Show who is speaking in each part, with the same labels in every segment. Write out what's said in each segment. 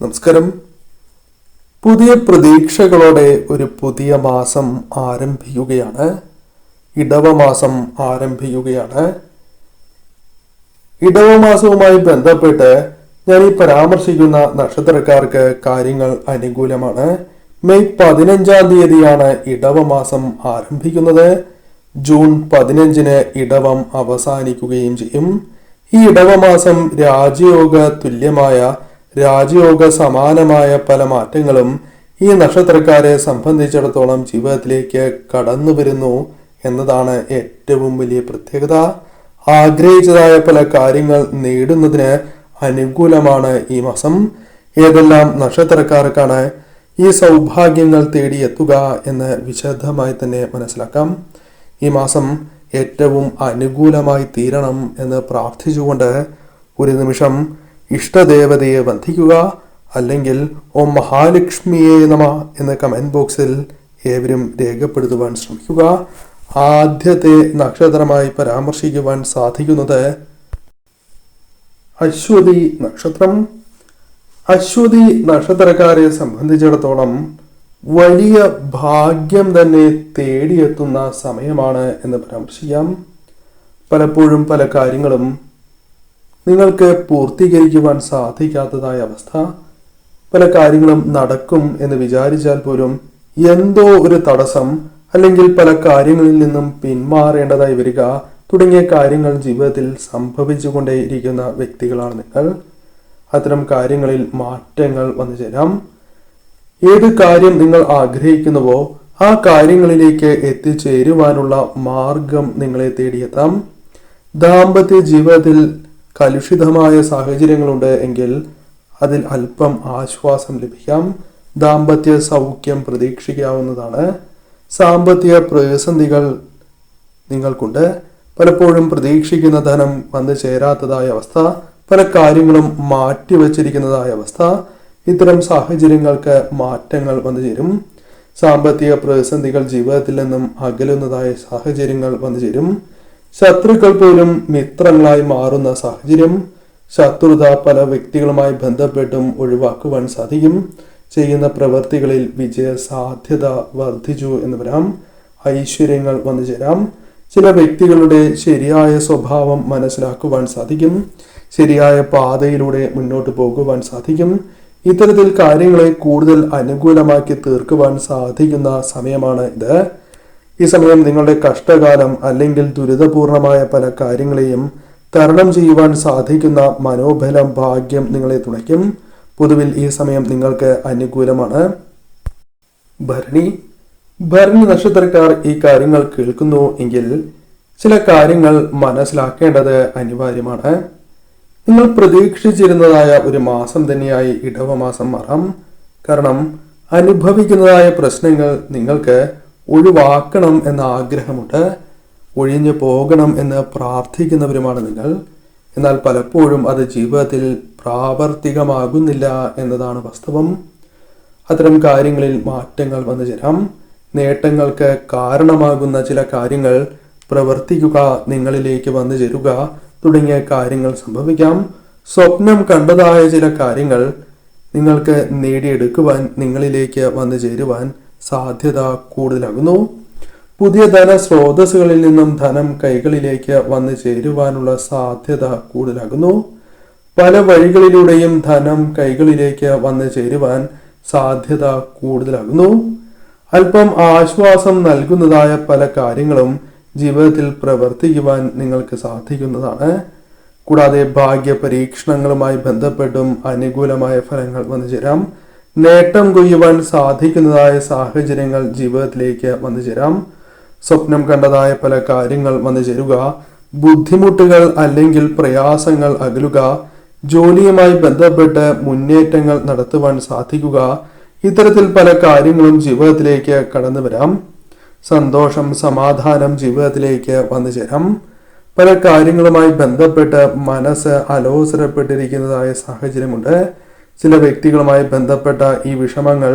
Speaker 1: നമസ്കാരം. പുതിയ പ്രതീക്ഷകളോടെ ഒരു പുതിയ മാസം ആരംഭിക്കുകയാണ്. ഇടവമാസം ആരംഭിക്കുകയാണ്. ഇടവമാസവുമായി ബന്ധപ്പെട്ട് ഞാൻ ഈ പരാമർശിക്കുന്ന നക്ഷത്രക്കാർക്ക് കാര്യങ്ങൾ അനുകൂലമാണ്. മെയ് 15 തീയതിയാണ് ഇടവമാസം ആരംഭിക്കുന്നത്. ജൂൺ 15 ഇടവം അവസാനിക്കുകയും ചെയ്യും. ഈ ഇടവമാസം രാജയോഗ സമാനമായ പല മാറ്റങ്ങളും ഈ നക്ഷത്രക്കാരെ സംബന്ധിച്ചിടത്തോളം ജീവിതത്തിലേക്ക് കടന്നു വരുന്നു എന്നതാണ് ഏറ്റവും വലിയ പ്രത്യേകത. ആഗ്രഹിച്ചതായ പല കാര്യങ്ങൾ നേടുന്നതിന് അനുകൂലമാണ് ഈ മാസം. ഏതെല്ലാം നക്ഷത്രക്കാർക്കാണ് ഈ സൗഭാഗ്യങ്ങൾ തേടിയെത്തുക എന്ന് വിശദമായി തന്നെ മനസ്സിലാക്കാം. ഈ മാസം ഏറ്റവും അനുകൂലമായി തീരണം എന്ന് പ്രാർത്ഥിച്ചുകൊണ്ട് ഒരു നിമിഷം ഇഷ്ടദേവതയെ വന്ദിക്കുക. അല്ലെങ്കിൽ ഓം മഹാലക്ഷ്മിയെ നമ എന്ന കമന്റ് ബോക്സിൽ ഏവരും രേഖപ്പെടുത്തുവാൻ ശ്രമിക്കുക. ആദ്യത്തെ നക്ഷത്രമായി പരാമർശിക്കുവാൻ സാധിക്കുന്നത് അശ്വതി നക്ഷത്രം. അശ്വതി നക്ഷത്രക്കാരെ സംബന്ധിച്ചിടത്തോളം വലിയ ഭാഗ്യം തന്നെ തേടിയെത്തുന്ന സമയമാണ് എന്ന് പരാമർശിക്കാം. പലപ്പോഴും പല കാര്യങ്ങളും നിങ്ങൾക്ക് പൂർത്തീകരിക്കുവാൻ സാധിക്കാത്തതായ അവസ്ഥ, പല കാര്യങ്ങളും നടക്കും എന്ന് വിചാരിച്ചാൽ പോലും എന്തോ ഒരു തടസ്സം അല്ലെങ്കിൽ പല കാര്യങ്ങളിൽ നിന്നും പിന്മാറേണ്ടതായി വരിക തുടങ്ങിയ കാര്യങ്ങൾ ജീവിതത്തിൽ സംഭവിച്ചുകൊണ്ടേയിരിക്കുന്ന വ്യക്തികളാണ് നിങ്ങൾ. അത്തരം കാര്യങ്ങളിൽ മാറ്റങ്ങൾ വന്നു ചേരാം. ഏത് കാര്യം നിങ്ങൾ ആഗ്രഹിക്കുന്നുവോ ആ കാര്യങ്ങളിലേക്ക് എത്തിച്ചേരുവാനുള്ള മാർഗം നിങ്ങളെ തേടിയെത്താം. ദാമ്പത്യ ജീവിതത്തിൽ കലുഷിതമായ സാഹചര്യങ്ങളുണ്ട് എങ്കിൽ അതിൽ അല്പം ആശ്വാസം ലഭിക്കാം. ദാമ്പത്യ സൗഖ്യം പ്രതീക്ഷിക്കാവുന്നതാണ്. സാമ്പത്തിക പ്രതിസന്ധികൾ നിങ്ങൾക്കുണ്ട്. പലപ്പോഴും പ്രതീക്ഷിക്കുന്ന ധനം വന്നു ചേരാത്തതായ അവസ്ഥ, പല കാര്യങ്ങളും മാറ്റിവെച്ചിരിക്കുന്നതായ അവസ്ഥ, ഇത്തരം സാഹചര്യങ്ങൾക്ക് മാറ്റങ്ങൾ വന്നു ചേരും. സാമ്പത്തിക പ്രതിസന്ധികൾ ജീവിതത്തിൽ നിന്നും അകലുന്നതായ സാഹചര്യങ്ങൾ വന്നു ചേരും. ശത്രുക്കൾ പോലും മിത്രങ്ങളായി മാറുന്ന സാഹചര്യം, ശത്രുത പല വ്യക്തികളുമായി ബന്ധപ്പെട്ടും ഒഴിവാക്കുവാൻ സാധിക്കും. ചെയ്യുന്ന പ്രവൃത്തികളിൽ വിജയ സാധ്യത വർദ്ധിച്ചു എന്ന് വരാം. ഐശ്വര്യങ്ങൾ വന്നു ചേരാം. ചില വ്യക്തികളുടെ ശരിയായ സ്വഭാവം മനസ്സിലാക്കുവാൻ സാധിക്കും. ശരിയായ പാതയിലൂടെ മുന്നോട്ട് പോകുവാൻ സാധിക്കും. ഇത്തരത്തിൽ കാര്യങ്ങളെ കൂടുതൽ അനുകൂലമാക്കി തീർക്കുവാൻ സാധിക്കുന്ന സമയമാണ് ഇത്. ഈ സമയം നിങ്ങളുടെ കഷ്ടകാലം അല്ലെങ്കിൽ ദുരിതപൂർണമായ പല കാര്യങ്ങളെയും തരണം ചെയ്യുവാൻ സാധിക്കുന്ന മനോബലം, ഭാഗ്യം നിങ്ങളെ തുണയ്ക്കും. പൊതുവിൽ ഈ സമയം നിങ്ങൾക്ക് അനുകൂലമാണ്. ഭരണി നക്ഷത്രക്കാർ ഈ കാര്യങ്ങൾ കേൾക്കുന്നു എങ്കിൽ ചില കാര്യങ്ങൾ മനസ്സിലാക്കേണ്ടത് അനിവാര്യമാണ്. നിങ്ങൾ പ്രതീക്ഷിച്ചിരുന്നതായ ഒരു മാസം തന്നെയായി ഇടവമാസം മാറാം. കാരണം അനുഭവിക്കുന്നതായ പ്രശ്നങ്ങൾ നിങ്ങൾക്ക് ഒഴിവാക്കണം എന്ന ആഗ്രഹമുണ്ട്. ഒഴിഞ്ഞു പോകണം എന്ന് പ്രാർത്ഥിക്കുന്നവരുമാണ് നിങ്ങൾ. എന്നാൽ പലപ്പോഴും അത് ജീവിതത്തിൽ പ്രാവർത്തികമാകുന്നില്ല എന്നതാണ് വാസ്തവം. അത്തരം കാര്യങ്ങളിൽ മാറ്റങ്ങൾ വന്നു ചേരാം. നേട്ടങ്ങൾക്ക് കാരണമാകുന്ന ചില കാര്യങ്ങൾ പ്രവർത്തിക്കുക, നിങ്ങളിലേക്ക് വന്നു ചേരുക തുടങ്ങിയ കാര്യങ്ങൾ സംഭവിക്കാം. സ്വപ്നം കണ്ടതായ ചില കാര്യങ്ങൾ നിങ്ങൾക്ക് നേടിയെടുക്കുവാൻ, നിങ്ങളിലേക്ക് വന്നു ചേരുവാൻ സാധ്യത കൂടുതലാകുന്നു. പുതിയ ധന സ്രോതസ്സുകളിൽ നിന്നും ധനം കൈകളിലേക്ക് വന്നു ചേരുവാനുള്ള സാധ്യത കൂടുതലാകുന്നു. പല വഴികളിലൂടെയും ധനം കൈകളിലേക്ക് വന്നു ചേരുവാൻ സാധ്യത കൂടുതലാകുന്നു. അല്പം ആശ്വാസം നൽകുന്നതായ പല കാര്യങ്ങളും ജീവിതത്തിൽ പ്രവർത്തിക്കുവാൻ നിങ്ങൾക്ക് സാധിക്കുന്നതാണ്. കൂടാതെ ഭാഗ്യ പരീക്ഷണങ്ങളുമായി ബന്ധപ്പെട്ടും അനുകൂലമായ ഫലങ്ങൾ വന്നു ചേരാം. നേട്ടം കൊയ്യുവാൻ സാധിക്കുന്നതായ സാഹചര്യങ്ങൾ ജീവിതത്തിലേക്ക് വന്നു ചേരാം. സ്വപ്നം കണ്ടതായ പല കാര്യങ്ങൾ വന്നു ചേരുക. ബുദ്ധിമുട്ടുകൾ അല്ലെങ്കിൽ പ്രയാസങ്ങൾ അകലുക. ജോലിയുമായി ബന്ധപ്പെട്ട് മുന്നേറ്റങ്ങൾ നടത്തുവാൻ സാധിക്കുക. ഇത്തരത്തിൽ പല കാര്യങ്ങളും ജീവിതത്തിലേക്ക് കടന്നു വരാം. സന്തോഷം, സമാധാനം ജീവിതത്തിലേക്ക് വന്നു ചേരാം. പല കാര്യങ്ങളുമായി ബന്ധപ്പെട്ട് മനസ്സ് അലോസരപ്പെട്ടിരിക്കുന്നതായ സാഹചര്യമുണ്ട്. ചില വ്യക്തികളുമായി ബന്ധപ്പെട്ട ഈ വിഷമങ്ങൾ,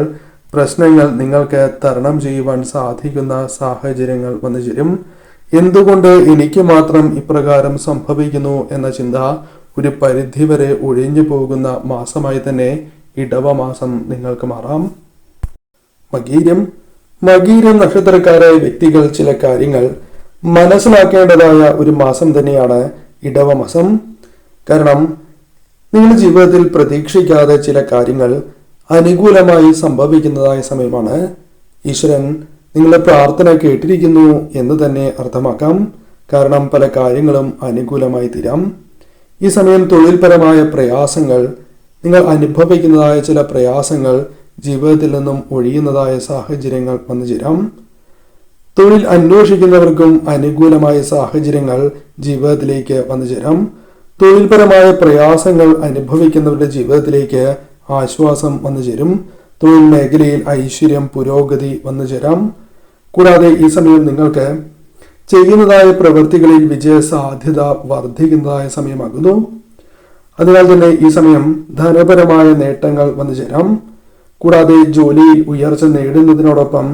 Speaker 1: പ്രശ്നങ്ങൾ നിങ്ങൾക്ക് തരണം ചെയ്യുവാൻ സാധിക്കുന്ന സാഹചര്യങ്ങൾ വന്നു ചേരും. എന്തുകൊണ്ട് എനിക്ക് മാത്രം ഇപ്രകാരം സംഭവിക്കുന്നു എന്ന ചിന്ത ഒരു പരിധിവരെ ഒഴിഞ്ഞു പോകുന്ന മാസമായി തന്നെ ഇടവമാസം നിങ്ങൾക്ക് മാറാം. മകീരം നക്ഷത്രക്കാരായ വ്യക്തികൾ ചില കാര്യങ്ങൾ മനസ്സിലാക്കേണ്ടതായ ഒരു മാസം തന്നെയാണ് ഇടവമാസം. കാരണം നിങ്ങളുടെ ജീവിതത്തിൽ പ്രതീക്ഷിക്കാതെ ചില കാര്യങ്ങൾ അനുകൂലമായി സംഭവിക്കുന്നതായ സമയമാണ്. ഈശ്വരൻ നിങ്ങളുടെ പ്രാർത്ഥന കേട്ടിരിക്കുന്നു എന്ന് തന്നെ അർത്ഥമാക്കാം. കാരണം പല കാര്യങ്ങളും അനുകൂലമായി തീരാം. ഈ സമയം തൊഴിൽപരമായ പ്രയാസങ്ങൾ, നിങ്ങൾ അനുഭവിക്കുന്നതായ ചില പ്രയാസങ്ങൾ ജീവിതത്തിൽ നിന്നും ഒഴിയുന്നതായ സാഹചര്യങ്ങൾ വന്നു ചേരാം. തൊഴിൽ അന്വേഷിക്കുന്നവർക്കും അനുകൂലമായ സാഹചര്യങ്ങൾ ജീവിതത്തിലേക്ക് വന്നു ചേരാം. തൊഴിൽപരമായ പ്രയാസങ്ങൾ അനുഭവിക്കുന്നവരുടെ ജീവിതത്തിലേക്ക് ആശ്വാസം വന്നു ചേരും. തൊഴിൽ മേഖലയിൽ ഐശ്വര്യം, പുരോഗതി വന്നു ചേരാം. കൂടാതെ ഈ സമയം നിങ്ങൾക്ക് ചെയ്യുന്നതായ പ്രവൃത്തികളിൽ വിജയ സാധ്യത വർദ്ധിക്കുന്നതായ സമയമാകുന്നു. അതിനാൽ തന്നെ ഈ സമയം ധനപരമായ നേട്ടങ്ങൾ വന്നു ചേരാം. കൂടാതെ ജോലിയിൽ ഉയർച്ച നേടുന്നതിനോടൊപ്പം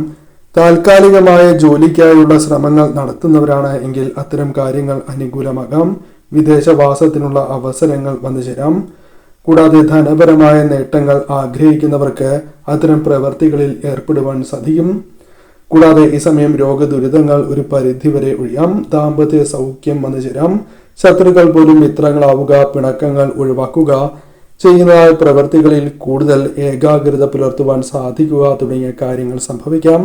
Speaker 1: താൽക്കാലികമായ ജോലിക്കായുള്ള ശ്രമങ്ങൾ നടത്തുന്നവരാണ് എങ്കിൽ അത്തരം കാര്യങ്ങൾ അനുകൂലമാകാം. വിദേശവാസത്തിനുള്ള അവസരങ്ങൾ വന്നു ചേരാം. കൂടാതെ ധനപരമായ നേട്ടങ്ങൾ ആഗ്രഹിക്കുന്നവർക്ക് അത്തരം പ്രവൃത്തികളിൽ ഏർപ്പെടുവാൻ സാധിക്കും. കൂടാതെ ഈ സമയം രോഗദുരിതങ്ങൾ ഒരു പരിധിവരെ ഒഴിയാം. ദാമ്പത്യ സൗഖ്യം വന്നു ചേരാം. ശത്രുക്കൾ പോലും മിത്രങ്ങളാവുക, പിണക്കങ്ങൾ ഒഴിവാക്കുക, ചെയ്യുന്നതായ പ്രവൃത്തികളിൽ കൂടുതൽ ഏകാഗ്രത പുലർത്തുവാൻ സാധിക്കുക തുടങ്ങിയ കാര്യങ്ങൾ സംഭവിക്കാം.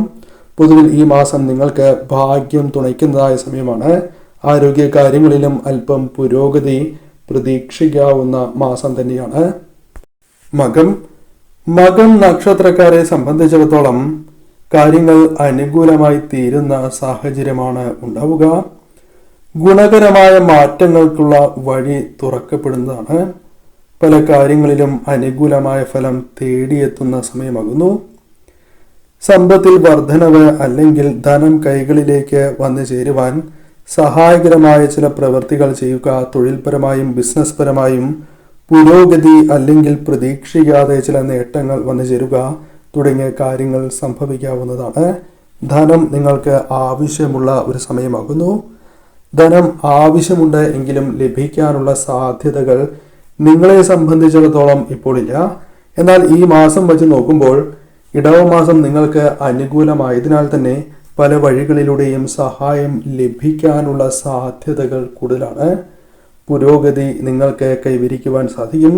Speaker 1: പൊതുവിൽ ഈ മാസം നിങ്ങൾക്ക് ഭാഗ്യം തുണയ്ക്കുന്നതായ സമയമാണ്. ആരോഗ്യ കാര്യങ്ങളിലും അല്പം പുരോഗതി പ്രതീക്ഷിക്കാവുന്ന മാസം തന്നെയാണ്. മകം നക്ഷത്രക്കാരെ സംബന്ധിച്ചിടത്തോളം കാര്യങ്ങൾ അനുകൂലമായി തീരുന്ന സാഹചര്യമാണ് ഉണ്ടാവുക. ഗുണകരമായ മാറ്റങ്ങൾക്കുള്ള വഴി തുറക്കപ്പെടുന്നതാണ്. പല കാര്യങ്ങളിലും അനുകൂലമായ ഫലം തേടിയെത്തുന്ന സമയമാകുന്നു. സമ്പത്തിൽ വർധനവ് അല്ലെങ്കിൽ ധനം കൈകളിലേക്ക് വന്നു ചേരുവാൻ സഹായകരമായ ചില പ്രവൃത്തികൾ ചെയ്യുക. തൊഴിൽപരമായും ബിസിനസ് പരമായും പുരോഗതി അല്ലെങ്കിൽ പ്രതീക്ഷിക്കാതെ ചില നേട്ടങ്ങൾ വന്നു ചേരുക തുടങ്ങിയ കാര്യങ്ങൾ സംഭവിക്കാവുന്നതാണ്. ധനം നിങ്ങൾക്ക് ആവശ്യമുള്ള ഒരു സമയമാകുന്നു. ധനം ആവശ്യമുണ്ട് എങ്കിലും ലഭിക്കാനുള്ള സാധ്യതകൾ നിങ്ങളെ സംബന്ധിച്ചിടത്തോളം ഇപ്പോൾ ഇല്ല. എന്നാൽ ഈ മാസം വെച്ച് നോക്കുമ്പോൾ ഇടവമാസം നിങ്ങൾക്ക് അനുകൂലമായതിനാൽ തന്നെ പല വഴികളിലൂടെയും സഹായം ലഭിക്കാനുള്ള സാധ്യതകൾ കൂടുതലാണ്. പുരോഗതി നിങ്ങൾക്ക് കൈവരിക്കുവാൻ സാധിക്കും.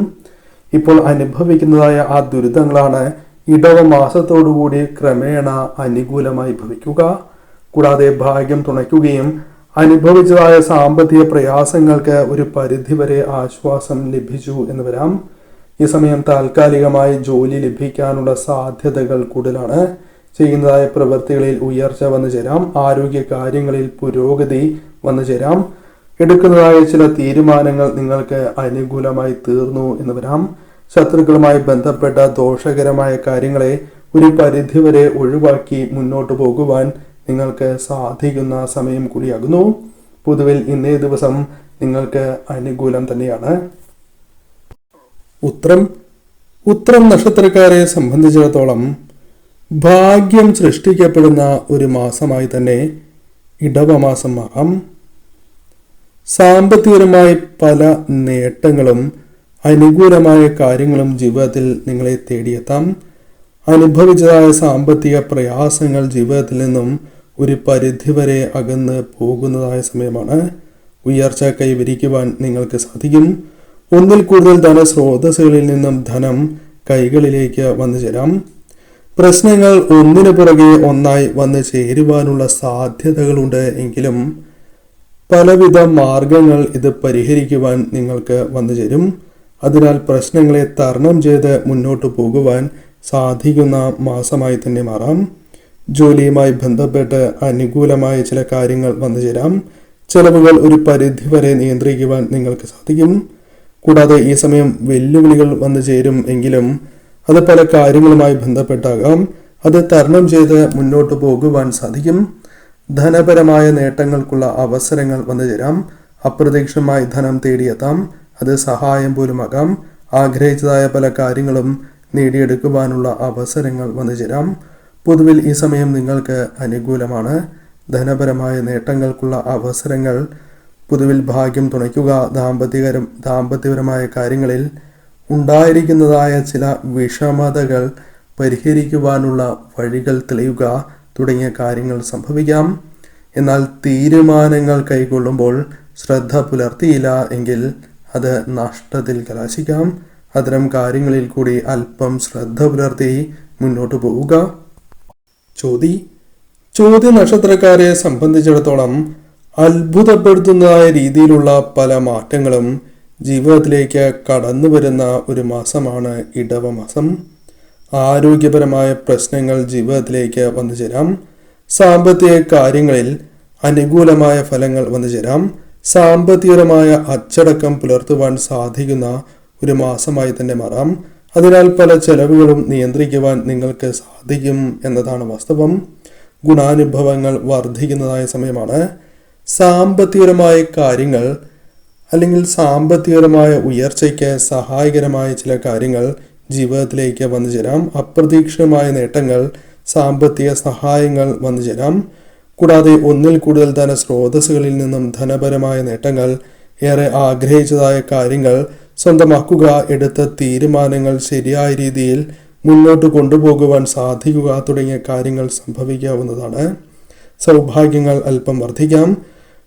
Speaker 1: ഇപ്പോൾ അനുഭവിക്കുന്നതായ ആ ദുരിതങ്ങളാണ് ഇടവമാസത്തോടുകൂടി ക്രമേണ അനുകൂലമായി ഭവിക്കുക. കൂടാതെ ഭാഗ്യം തുണയ്ക്കുകയും അനുഭവിച്ചതായ സാമ്പത്തിക പ്രയാസങ്ങൾക്ക് ഒരു പരിധിവരെ ആശ്വാസം ലഭിച്ചു എന്ന് വരാം. ഈ സമയം താൽക്കാലികമായി ജോലി ലഭിക്കാനുള്ള സാധ്യതകൾ കൂടുതലാണ്. ചെയ്യുന്നതായ പ്രവൃത്തികളിൽ ഉയർച്ച വന്നു ചേരാം. ആരോഗ്യ കാര്യങ്ങളിൽ പുരോഗതി വന്നു ചേരാം. എടുക്കുന്നതായ ചില തീരുമാനങ്ങൾ നിങ്ങൾക്ക് അനുകൂലമായി തീർന്നു എന്ന് വരാം. ശത്രുക്കളുമായി ബന്ധപ്പെട്ട ദോഷകരമായ കാര്യങ്ങളെ ഒരു പരിധിവരെ ഒഴിവാക്കി മുന്നോട്ട് പോകുവാൻ നിങ്ങൾക്ക് സാധിക്കുന്ന സമയം കൂടിയാകുന്നു. പൊതുവിൽ ഇന്നേ ദിവസം നിങ്ങൾക്ക് അനുകൂലം തന്നെയാണ്. ഉത്രം നക്ഷത്രക്കാരെ സംബന്ധിച്ചിടത്തോളം ഭാഗ്യം സൃഷ്ടിക്കപ്പെടുന്ന ഒരു മാസമായി തന്നെ ഇടവമാസം ആകാം. സാമ്പത്തികപരമായി പല നേട്ടങ്ങളും അനുകൂലമായ കാര്യങ്ങളും ജീവിതത്തിൽ നിങ്ങളെ തേടിയെത്താം. അനുഭവിച്ചതായ സാമ്പത്തിക പ്രയാസങ്ങൾ ജീവിതത്തിൽ നിന്നും ഒരു പരിധിവരെ അകന്ന് പോകുന്നതായ സമയമാണ്. ഉയർച്ച കൈവരിക്കുവാൻ നിങ്ങൾക്ക് സാധിക്കും. ഒന്നിൽ കൂടുതൽ ധനസ്രോതസ്സുകളിൽ നിന്നും ധനം കൈകളിലേക്ക് വന്നു ചേരാം. പ്രശ്നങ്ങൾ ഒന്നിനു പുറകെ ഒന്നായി വന്നു ചേരുവാനുള്ള സാധ്യതകളുണ്ട് എങ്കിലും പലവിധ മാർഗങ്ങൾ ഇത് പരിഹരിക്കുവാൻ നിങ്ങൾക്ക് വന്നു ചേരും. അതിനാൽ പ്രശ്നങ്ങളെ തരണം ചെയ്ത് മുന്നോട്ട് പോകുവാൻ സാധിക്കുന്ന മാസമായി തന്നെ മാറാം. ജോലിയുമായി ബന്ധപ്പെട്ട് അനുകൂലമായ ചില കാര്യങ്ങൾ വന്നു ചേരാം. ചെലവുകൾ ഒരു പരിധിവരെ നിയന്ത്രിക്കുവാൻ നിങ്ങൾക്ക് സാധിക്കും. കൂടാതെ ഈ സമയം വെല്ലുവിളികൾ വന്നു ചേരും എങ്കിലും അത് പല കാര്യങ്ങളുമായി ബന്ധപ്പെട്ടാകാം. അത് തരണം ചെയ്ത് മുന്നോട്ട് പോകുവാൻ സാധിക്കും. ധനപരമായ നേട്ടങ്ങൾക്കുള്ള അവസരങ്ങൾ വന്നു ചേരാം. അപ്രതീക്ഷിതമായി ധനം തേടിയെത്താം. അത് സഹായം പോലുമാകാം. ആഗ്രഹിച്ചതായ പല കാര്യങ്ങളും നേടിയെടുക്കുവാനുള്ള അവസരങ്ങൾ വന്നു ചേരാം. പൊതുവിൽ ഈ സമയം നിങ്ങൾക്ക് അനുകൂലമാണ്. ധനപരമായ നേട്ടങ്ങൾക്കുള്ള അവസരങ്ങൾ, പൊതുവിൽ ഭാഗ്യം തുണയ്ക്കുക, ദാമ്പത്യപരമായ കാര്യങ്ങളിൽ ഉണ്ടായിരിക്കുന്നതായ ചില വിഷമതകൾ പരിഹരിക്കുവാനുള്ള വഴികൾ തെളിയുക തുടങ്ങിയ കാര്യങ്ങൾ സംഭവിക്കാം. എന്നാൽ തീരുമാനങ്ങൾ കൈക്കൊള്ളുമ്പോൾ ശ്രദ്ധ പുലർത്തിയില്ല എങ്കിൽ അത് നഷ്ടത്തിൽ കലാശിക്കാം. അത്തരം കാര്യങ്ങളിൽ കൂടി അല്പം ശ്രദ്ധ പുലർത്തി മുന്നോട്ട് പോവുക. ചോതി നക്ഷത്രക്കാരെ സംബന്ധിച്ചിടത്തോളം അത്ഭുതപ്പെടുത്തുന്നതായ രീതിയിലുള്ള പല മാറ്റങ്ങളും ജീവിതത്തിലേക്ക് കടന്നു വരുന്ന ഒരു മാസമാണ് ഇടവമാസം. ആരോഗ്യപരമായ പ്രശ്നങ്ങൾ ജീവിതത്തിലേക്ക് വന്നു ചേരാം. സാമ്പത്തിക കാര്യങ്ങളിൽ അനുകൂലമായ ഫലങ്ങൾ വന്നു ചേരാം. സാമ്പത്തികപരമായ അച്ചടക്കം പുലർത്തുവാൻ സാധിക്കുന്ന ഒരു മാസമായി തന്നെ മാറാം. അതിനാൽ പല ചെലവുകളും നിയന്ത്രിക്കുവാൻ നിങ്ങൾക്ക് സാധിക്കും എന്നതാണ് വാസ്തവം. ഗുണാനുഭവങ്ങൾ വർദ്ധിക്കുന്നതായ സമയമാണ്. സാമ്പത്തികപരമായ കാര്യങ്ങൾ അല്ലെങ്കിൽ സാമ്പത്തികപരമായ ഉയർച്ചയ്ക്ക് സഹായകരമായ ചില കാര്യങ്ങൾ ജീവിതത്തിലേക്ക് വന്നു ചേരാം. അപ്രതീക്ഷിതമായ നേട്ടങ്ങൾ, സാമ്പത്തിക സഹായങ്ങൾ വന്നു ചേരാം. കൂടാതെ ഒന്നിൽ കൂടുതൽ ധനസ്രോതസ്സുകളിൽ നിന്നും ധനപരമായ നേട്ടങ്ങൾ, ഏറെ ആഗ്രഹിച്ചതായ കാര്യങ്ങൾ സ്വന്തമാക്കുക, എടുത്ത തീരുമാനങ്ങൾ ശരിയായ രീതിയിൽ മുന്നോട്ട് കൊണ്ടുപോകുവാൻ സാധിക്കുക തുടങ്ങിയ കാര്യങ്ങൾ സംഭവിക്കാവുന്നതാണ്. സൗഭാഗ്യങ്ങൾ അല്പം വർദ്ധിക്കാം.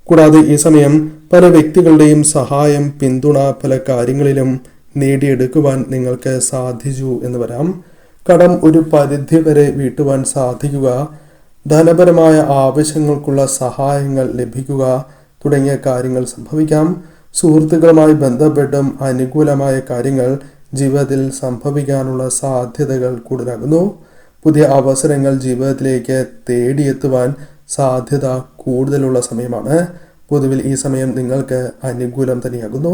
Speaker 1: കൂടാതെ ഈ സമയം പല വ്യക്തികളുടെയും സഹായം, പിന്തുണ പല കാര്യങ്ങളിലും നേടിയെടുക്കുവാൻ നിങ്ങൾക്ക് സാധിച്ചു എന്ന് വരാം. കടം ഒരു പരിധി വരെ വീട്ടുവാൻ സാധിക്കുക, ധനപരമായ ആവശ്യങ്ങൾക്കുള്ള സഹായങ്ങൾ ലഭിക്കുക തുടങ്ങിയ കാര്യങ്ങൾ സംഭവിക്കാം. സുഹൃത്തുക്കളുമായി ബന്ധപ്പെട്ടും അനുകൂലമായ കാര്യങ്ങൾ ജീവിതത്തിൽ സംഭവിക്കാനുള്ള സാധ്യതകൾ കൂടുതലാകുന്നു. പുതിയ അവസരങ്ങൾ ജീവിതത്തിലേക്ക് തേടിയെത്തുവാൻ സാധ്യത കൂടുതലുള്ള സമയമാണ്. പൊതുവിൽ ഈ സമയം നിങ്ങൾക്ക് അനുകൂലം തന്നെയാകുന്നു.